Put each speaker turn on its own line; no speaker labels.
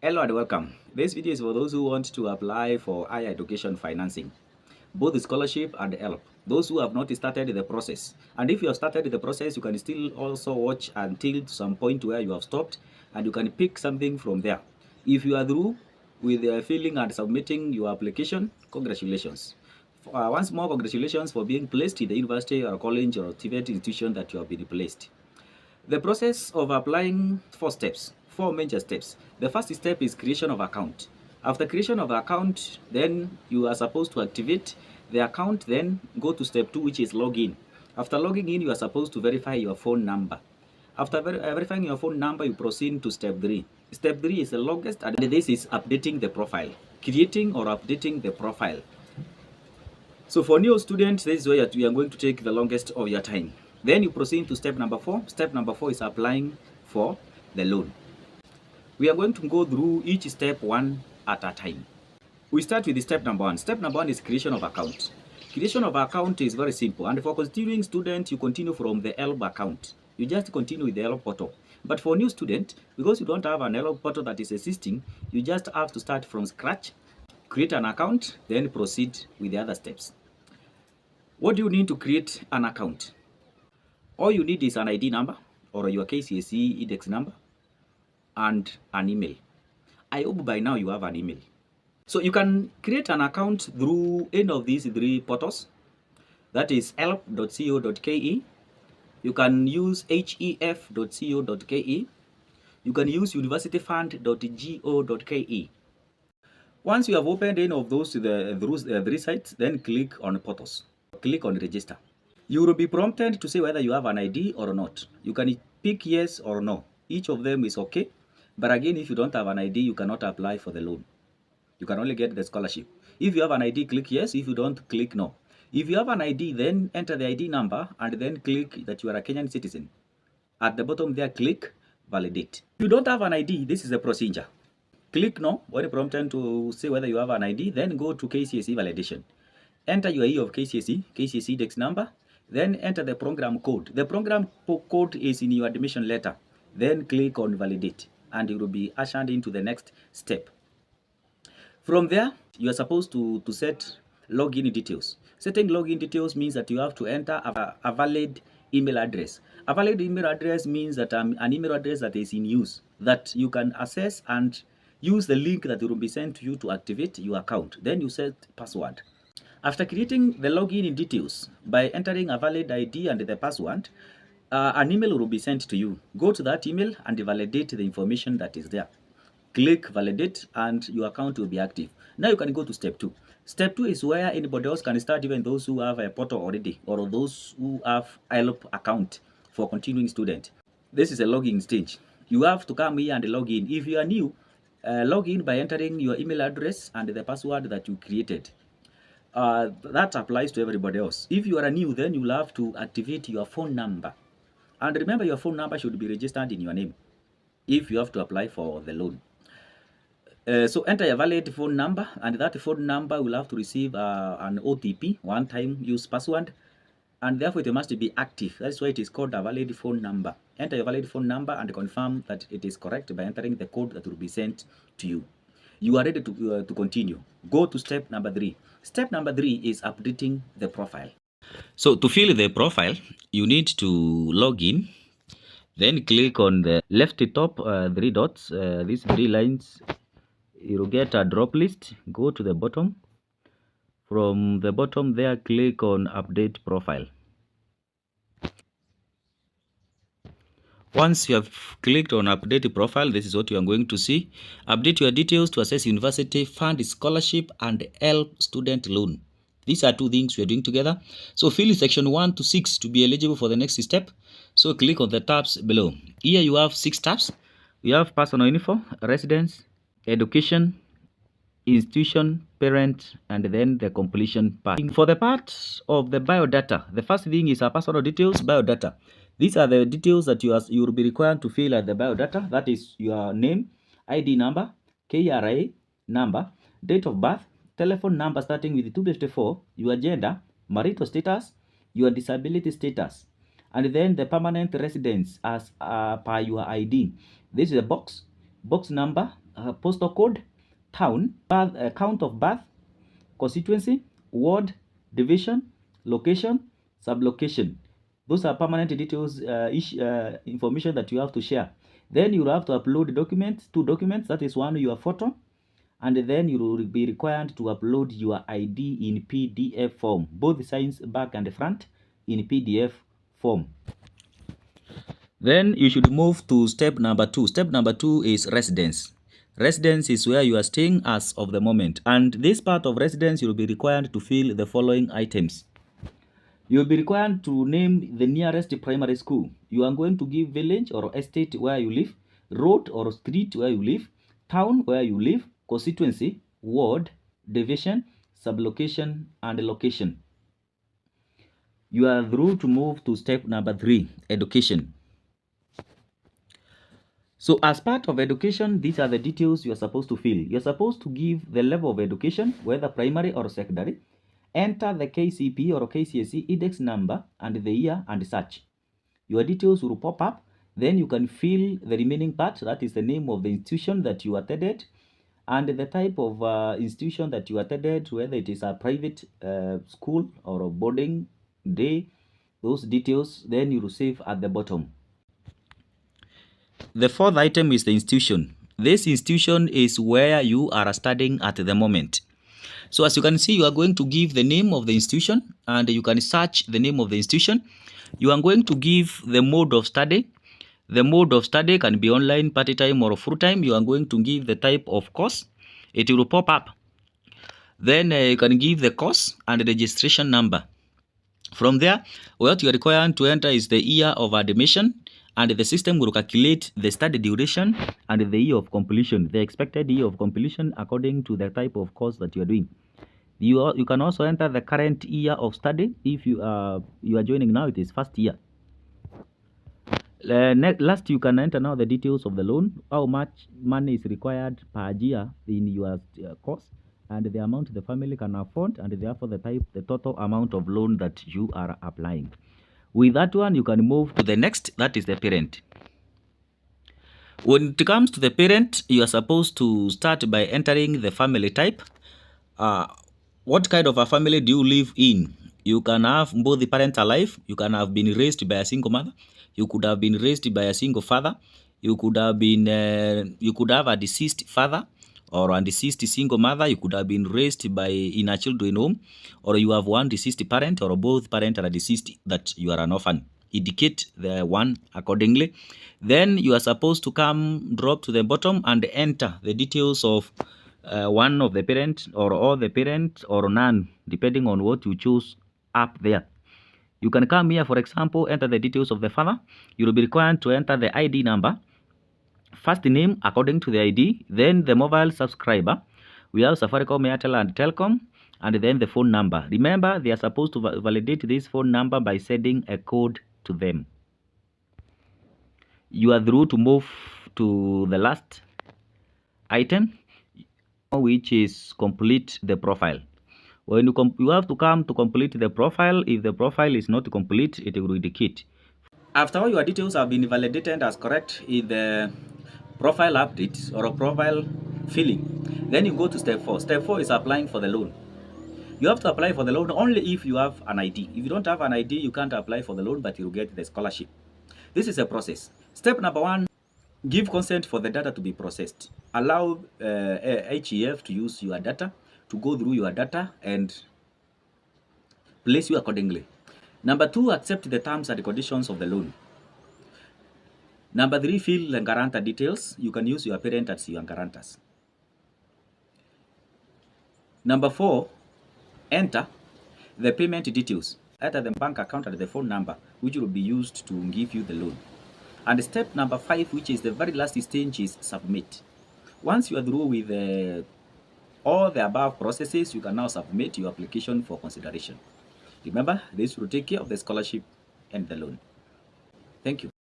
Hello and welcome. This video is for those who want to apply for higher education financing, both the scholarship and the help. Those who have not started the process. And if you have started the process, you can still also watch until some point where you have stopped and you can pick something from there. If you are through with filling and submitting your application, congratulations. Once more, congratulations for being placed in the university or college or TVET institution that you have been placed. The process of applying four major steps. The first step is creation of account. After creation of account, then you are supposed to activate the account, then go to step 2, which is login. After logging in, you are supposed to verify your phone number. After verifying your phone number, you proceed to step 3. Step 3 is the longest, and this is updating the profile, creating or updating the profile. So for new students, this is where you are going to take the longest of your time. Then you proceed to step number 4. Step number 4 is applying for the loan. We are going to go through each step one at a time. We start with the step number 1. Step number 1 is creation of account. Creation of account is very simple, and for continuing students, you continue from the help account. You just continue with the help portal. But for new student, because you don't have an help portal that is existing, you just have to start from scratch, create an account, then proceed with the other steps. What do you need to create an account? All you need is an ID number or your KCSE index number and an email. I hope by now you have an email. So you can create an account through any of these 3 portals. That is help.co.ke. You can use hef.co.ke. You can use universityfund.go.ke. Once you have opened any of those 3 sites, then click on portals. Click on register. You will be prompted to say whether you have an ID or not. You can pick yes or no. Each of them is okay. But again, if you don't have an ID, you cannot apply for the loan. You can only get the scholarship. If you have an ID, click yes. If you don't, click no. If you have an ID, then enter the ID number and then click that you are a Kenyan citizen. At the bottom there, click validate. If you don't have an ID, this is the procedure. Click no when prompted to say whether you have an ID, then go to KCSE validation. Enter your year of KCSE index number, then enter the program code. The program code is in your admission letter. Then click on validate and you will be ushered into the next step. From there, you are supposed to set login details. Setting login details means that you have to enter a valid email address. A valid email address means that an email address that is in use, that you can access and use the link that will be sent to you to activate your account. Then you set password. After creating the login details by entering a valid ID and the password, an email will be sent to you. Go to that email and validate the information that is there. Click validate and your account will be active. Now you can go to step 2. Step 2 is where anybody else can start, even those who have a portal already or those who have help account for continuing student. This is a login stage. You have to come here and log in. If you are new, log in by entering your email address and the password that you created. That applies to everybody else. If you are new, then you'll have to activate your phone number. And remember, your phone number should be registered in your name if you have to apply for the loan. So enter a valid phone number, and that phone number will have to receive an OTP, one-time use password, and therefore it must be active. That's why it is called a valid phone number. Enter a valid phone number and confirm that it is correct by entering the code that will be sent to you. You are ready to continue. Go to step number 3. Step number 3 is updating the profile. So to fill the profile, you need to log in. Then click on the left top 3 dots, these 3 lines. You'll get a drop list. Go to the bottom. From the bottom there, click on update profile. Once you have clicked on update profile, this is what you are going to see. Update your details to access university fund, scholarship, and help student loan. These are 2 things we are doing together. So fill section 1 to 6 to be eligible for the next step. So click on the tabs below. Here you have 6 tabs. We have personal info, residence, education, institution, parent, and then the completion part. For the part of the biodata, the first thing is our personal details, biodata. These are the details that you will be required to fill at the biodata. That is your name, ID number, KRA number, date of birth, telephone number starting with 254, your gender, marital status, your disability status, and then the permanent residence as per your ID. This is a box number, postal code, town, birth, count of birth, constituency, ward, division, location, sublocation. Those are permanent details, information that you have to share. Then you have to upload documents, 2 documents. That is one, your photo, and then you will be required to upload your ID in PDF form, both sides, back and front, in PDF form. Then you should move to step number 2. Step number 2 is residence. Residence is where you are staying as of the moment. And this part of residence, you will be required to fill the following items. You will be required to name the nearest primary school. You are going to give village or estate where you live, road or street where you live, town where you live, constituency, ward, division, sublocation, and location. You are through to move to step number 3, education. So as part of education, these are the details you are supposed to fill. You are supposed to give the level of education, whether primary or secondary, enter the KCPE or KCSE index number and the year and such. Your details will pop up. Then you can fill the remaining part, that is the name of the institution that you attended and the type of institution that you attended, whether it is a private school or a boarding day, those details, then you will save at the bottom. The fourth item is the institution. This institution is where you are studying at the moment. So as you can see, you are going to give the name of the institution and you can search the name of the institution. You are going to give the mode of study. The mode of study can be online, part-time or full-time. You are going to give the type of course. It will pop up. Then you can give the course and the registration number. From there, what you are required to enter is the year of admission, and the system will calculate the study duration and the year of completion, the expected year of completion according to the type of course that you are doing. You can also enter the current year of study. If you are joining now, it is first year. Last, you can enter now the details of the loan, how much money is required per year in your course, and the amount the family can afford, and therefore the total amount of loan that you are applying. With that one, you can move to the next, that is the parent. When it comes to the parent, you are supposed to start by entering the family type. What kind of a family do you live in? You can have both the parents alive. You can have been raised by a single mother. You could have been raised by a single father. You could have a deceased father or a deceased single mother. You could have been raised in a children's home, or you have one deceased parent, or both parents are deceased, that you are an orphan. Indicate the one accordingly. Then you are supposed to drop to the bottom and enter the details of one of the parents, or all the parents, or none, depending on what you choose up there. You can come here, for example, enter the details of the father. You will be required to enter the ID number, first name according to the ID, then the mobile subscriber. We have Safaricom, Airtel, and Telcom, and then the phone number. Remember, they are supposed to validate this phone number by sending a code to them. You are through to move to the last item, which is complete the profile. When you have to come to complete the profile. If the profile is not complete, it will indicate. After all your details have been validated as correct in the profile update or a profile filling, then you go to step 4. Step 4 is applying for the loan. You have to apply for the loan only if you have an ID. If you don't have an ID, you can't apply for the loan, but you'll get the scholarship. This is a process. Step number 1, give consent for the data to be processed. Allow HEF to use your data, to go through your data and place you accordingly. Number 2, accept the terms and conditions of the loan. Number 3, fill the guarantor details. You can use your parent as your guarantors. Number 4, enter the payment details, enter the bank account and the phone number, which will be used to give you the loan. And step number 5, which is the very last stage, is submit. Once you are through with all the above processes, you can now submit your application for consideration. Remember, this will take care of the scholarship and the loan. Thank you.